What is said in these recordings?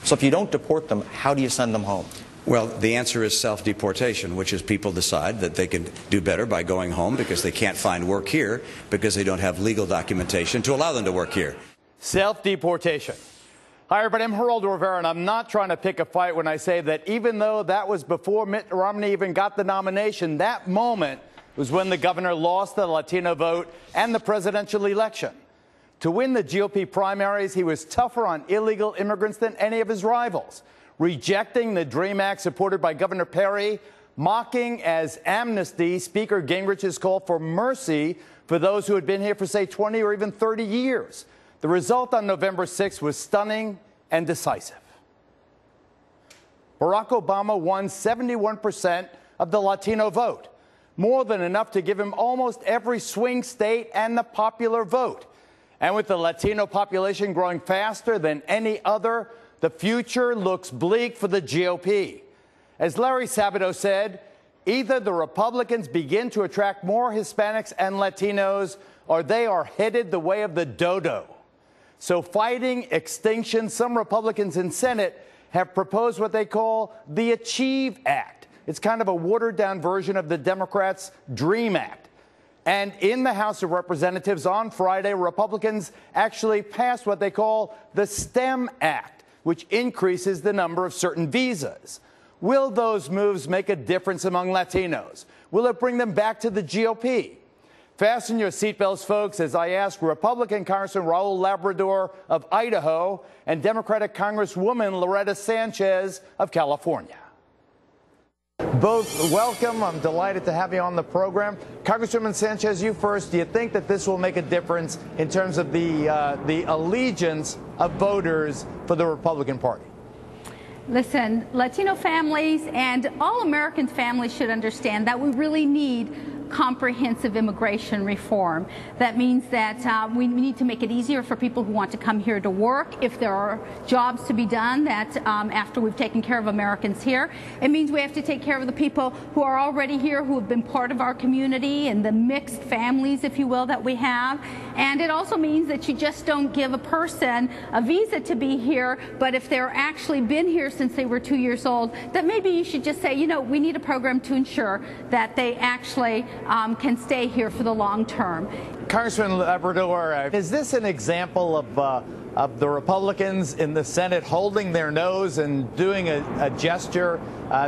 So if you don't deport them, how do you send them home? Well, the answer is self-deportation, which is people decide that they can do better by going home because they can't find work here because they don't have legal documentation to allow them to work here. Self-deportation. Hi, everybody. I'm Geraldo Rivera, and I'm not trying to pick a fight when I say that even though that was before Mitt Romney even got the nomination, that moment was when the governor lost the Latino vote and the presidential election. To win the GOP primaries, he was tougher on illegal immigrants than any of his rivals, rejecting the DREAM Act supported by Governor Perry, mocking as amnesty Speaker Gingrich's call for mercy for those who had been here for, say, 20 or even 30 years. The result on November 6th was stunning and decisive. Barack Obama won 71% of the Latino vote, more than enough to give him almost every swing state and the popular vote. And with the Latino population growing faster than any other, the future looks bleak for the GOP. As Larry Sabato said, either the Republicans begin to attract more Hispanics and Latinos, or they are headed the way of the dodo. So fighting extinction, some Republicans in Senate have proposed what they call the Achieve Act. It's kind of a watered-down version of the Democrats' DREAM Act. And in the House of Representatives on Friday, Republicans actually passed what they call the STEM Act, which increases the number of certain visas. Will those moves make a difference among Latinos? Will it bring them back to the GOP? Fasten your seatbelts, folks, as I ask Republican Congressman Raul Labrador of Idaho and Democratic Congresswoman Loretta Sanchez of California. Both welcome. I'm delighted to have you on the program. Congresswoman Sanchez, you first. Do you think that this will make a difference in terms of the allegiance of voters for the Republican Party? Listen, Latino families and all American families should understand that we really need comprehensive immigration reform. That means that we need to make it easier for people who want to come here to work. If there are jobs to be done that after we've taken care of Americans here, it means we have to take care of the people who are already here, who have been part of our community and the mixed families, if you will, that we have. And it also means that you just don't give a person a visa to be here, but if they're actually been here since they were 2 years old, that maybe you should just say, you know, we need a program to ensure that they actually can stay here for the long term. Congressman Labrador, is this an example of the Republicans in the Senate holding their nose and doing a gesture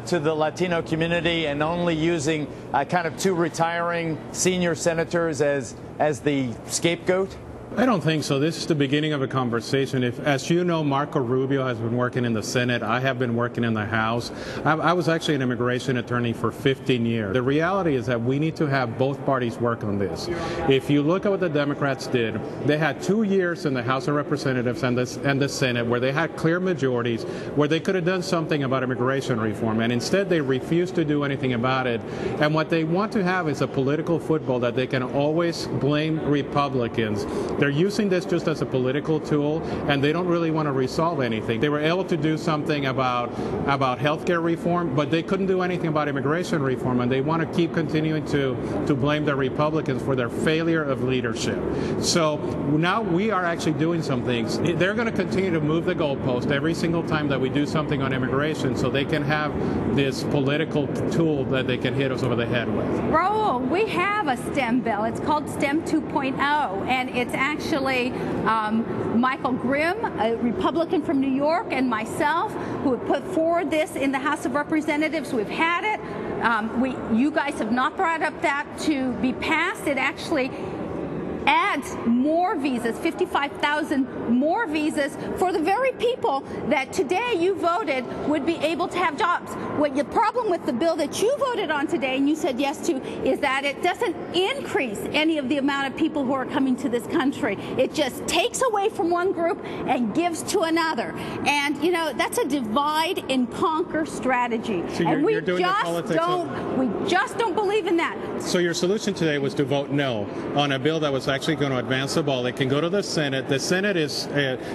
to the Latino community and only using kind of two retiring senior senators as the scapegoat? I don't think so. This is the beginning of a conversation. As you know, Marco Rubio has been working in the Senate. I have been working in the House. I was actually an immigration attorney for 15 years. The reality is that we need to have both parties work on this. If you look at what the Democrats did, they had 2 years in the House of Representatives and the Senate where they had clear majorities, where they could have done something about immigration reform, and instead they refused to do anything about it. And what they want to have is a political football that they can always blame Republicans. They're using this just as a political tool, and they don't really want to resolve anything. They were able to do something about health care reform, but they couldn't do anything about immigration reform, and they want to keep continuing to blame the Republicans for their failure of leadership. So now we are actually doing some things. They're going to continue to move the goalpost every single time that we do something on immigration so they can have this political tool that they can hit us over the head with. Raul, we have a STEM bill. It's called STEM 2.0, and it's actually Michael Grimm, a Republican from New York, and myself who have put forward this in the House of Representatives. We've had it. You guys have not brought up that to be passed. It actually adds more visas, 55,000 more visas for the very people that today you voted would be able to have jobs. What the problem with the bill that you voted on today and you said yes to is that it doesn't increase any of the amount of people who are coming to this country. It just takes away from one group and gives to another. And, you know, that's a divide and conquer strategy. So and we just don't believe in that. So your solution today was to vote no on a bill that was actually going to advance the ball. It can go to the Senate. The Senate is,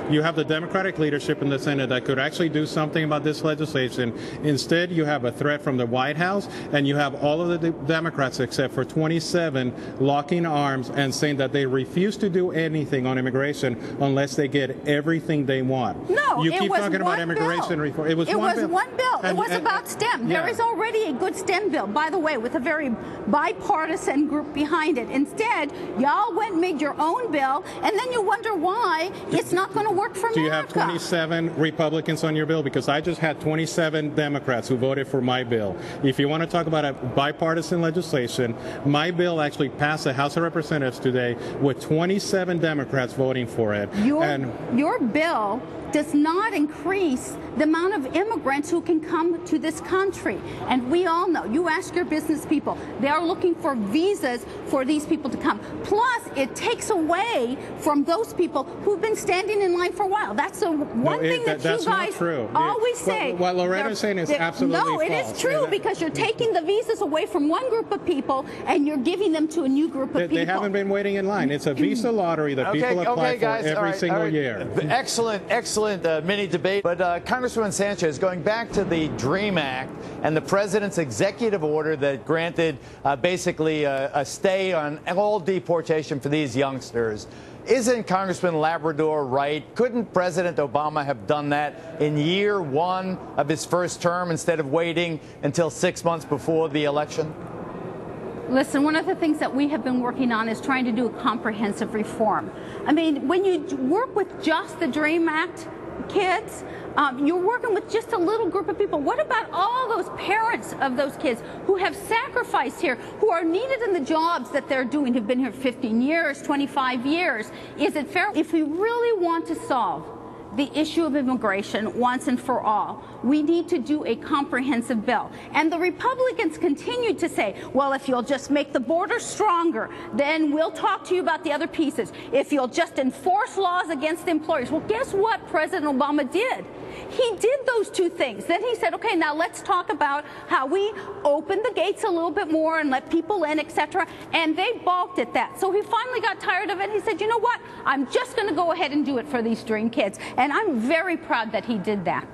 you have the Democratic leadership in the Senate that could actually do something about this legislation. Instead, you have a threat from the White House, and you have all of the Democrats except for 27 locking arms and saying that they refuse to do anything on immigration unless they get everything they want. No, you it keep was talking about immigration reform. It was one bill. It was about STEM. Yeah. There is already a good STEM bill, by the way, with a very bipartisan group behind it. Instead, y'all went and made your own bill, and then you wonder why it's not going to work for America. Do you have 27 Republicans on your bill? Because I just had 27 Democrats who voted for my bill. If you want to talk about a bipartisan legislation, my bill actually passed the House of Representatives today with 27 Democrats voting for it. Your bill does not increase the amount of immigrants who can come to this country. And we all know, you ask your business people, they are looking for visas for these people to come. Plus, it takes away from those people who've been standing in line for a while. That's the one thing that you guys always say. What Loretta's saying is absolutely false. No, it is true, because you're taking the visas away from one group of people and you're giving them to a new group of people. They haven't been waiting in line. It's a visa lottery that people apply for every single year. Excellent mini debate. But Congresswoman Sanchez, going back to the DREAM Act and the president's executive order that granted basically a stay on all deportation for these youngsters, isn't Congressman Labrador right? Couldn't President Obama have done that in year one of his first term instead of waiting until 6 months before the election? Listen, one of the things that we have been working on is trying to do a comprehensive reform. I mean, when you work with just the DREAM Act kids, you're working with just a little group of people. What about all those parents of those kids who have sacrificed here, who are needed in the jobs that they're doing, who've been here 15 years, 25 years? Is it fair? If we really want to solve the issue of immigration once and for all, we need to do a comprehensive bill. And the Republicans continue to say, well, if you'll just make the border stronger, then we'll talk to you about the other pieces. If you'll just enforce laws against employers. Well, guess what President Obama did? He did those two things. Then he said, okay, now let's talk about how we open the gates a little bit more and let people in, etc. And they balked at that. So he finally got tired of it. He said, you know what? I'm just going to go ahead and do it for these DREAM kids. And I'm very proud that he did that.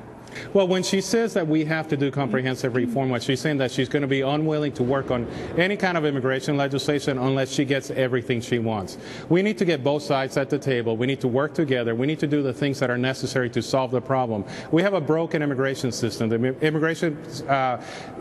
Well, when she says that we have to do comprehensive reform, what she's saying that she's going to be unwilling to work on any kind of immigration legislation unless she gets everything she wants. We need to get both sides at the table. We need to work together. We need to do the things that are necessary to solve the problem. We have a broken immigration system. The immigration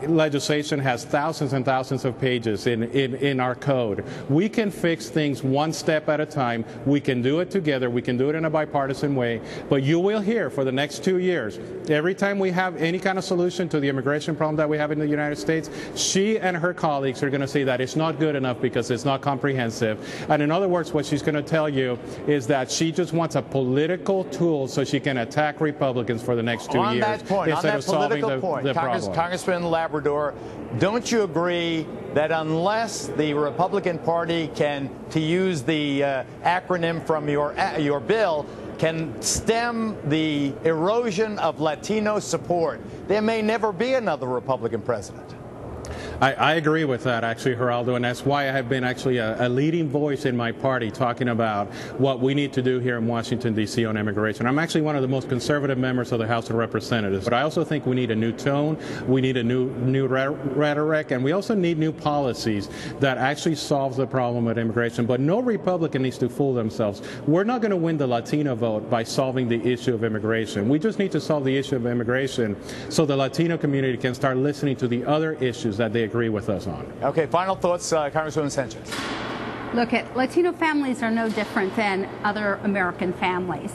legislation has thousands and thousands of pages in our code. We can fix things one step at a time. We can do it together. We can do it in a bipartisan way. But you will hear for the next 2 years, every time we have any kind of solution to the immigration problem that we have in the United States, she and her colleagues are going to say that it's not good enough because it's not comprehensive. And in other words, what she's going to tell you is that she just wants a political tool so she can attack Republicans for the next 2 years. On that point, instead of solving the problem. Congressman Labrador, don't you agree that unless the Republican Party can, to use the acronym from your bill, can stem the erosion of Latino support, there may never be another Republican president? I agree with that, actually, Geraldo, and that's why I have been actually a leading voice in my party talking about what we need to do here in Washington, D.C. on immigration. I'm actually one of the most conservative members of the House of Representatives, but I also think we need a new tone, we need a new rhetoric, and we also need new policies that actually solve the problem with immigration. But no Republican needs to fool themselves. We're not going to win the Latino vote by solving the issue of immigration. We just need to solve the issue of immigration so the Latino community can start listening to the other issues that they agree with us on. Okay, final thoughts, Congresswoman Sanchez. Look, Latino families are no different than other American families.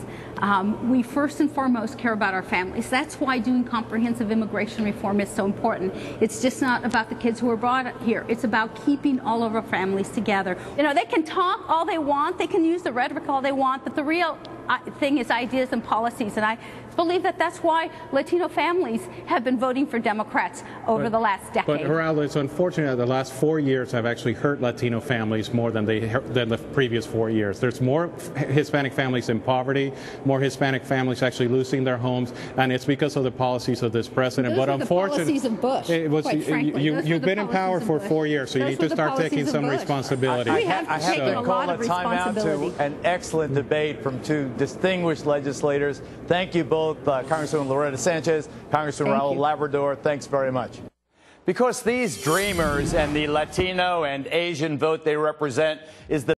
We first and foremost care about our families. That's why doing comprehensive immigration reform is so important. It's just not about the kids who are brought here. It's about keeping all of our families together. You know, they can talk all they want, they can use the rhetoric all they want, but the real thing is ideas and policies, and I believe that that's why Latino families have been voting for Democrats over the last decade. But Geraldo, it's unfortunate that the last 4 years have actually hurt Latino families more than the previous 4 years. There's more Hispanic families in poverty, more Hispanic families actually losing their homes, and it's because of the policies of this president. Those were the policies of Bush, quite frankly. You've been in power for 4 years, so you need to start taking some responsibility. We have taken a lot of responsibility. To an excellent debate from two distinguished legislators. Thank you both, Congresswoman Loretta Sanchez, Congressman Raul Labrador. Thanks very much. Because these dreamers and the Latino and Asian vote they represent is the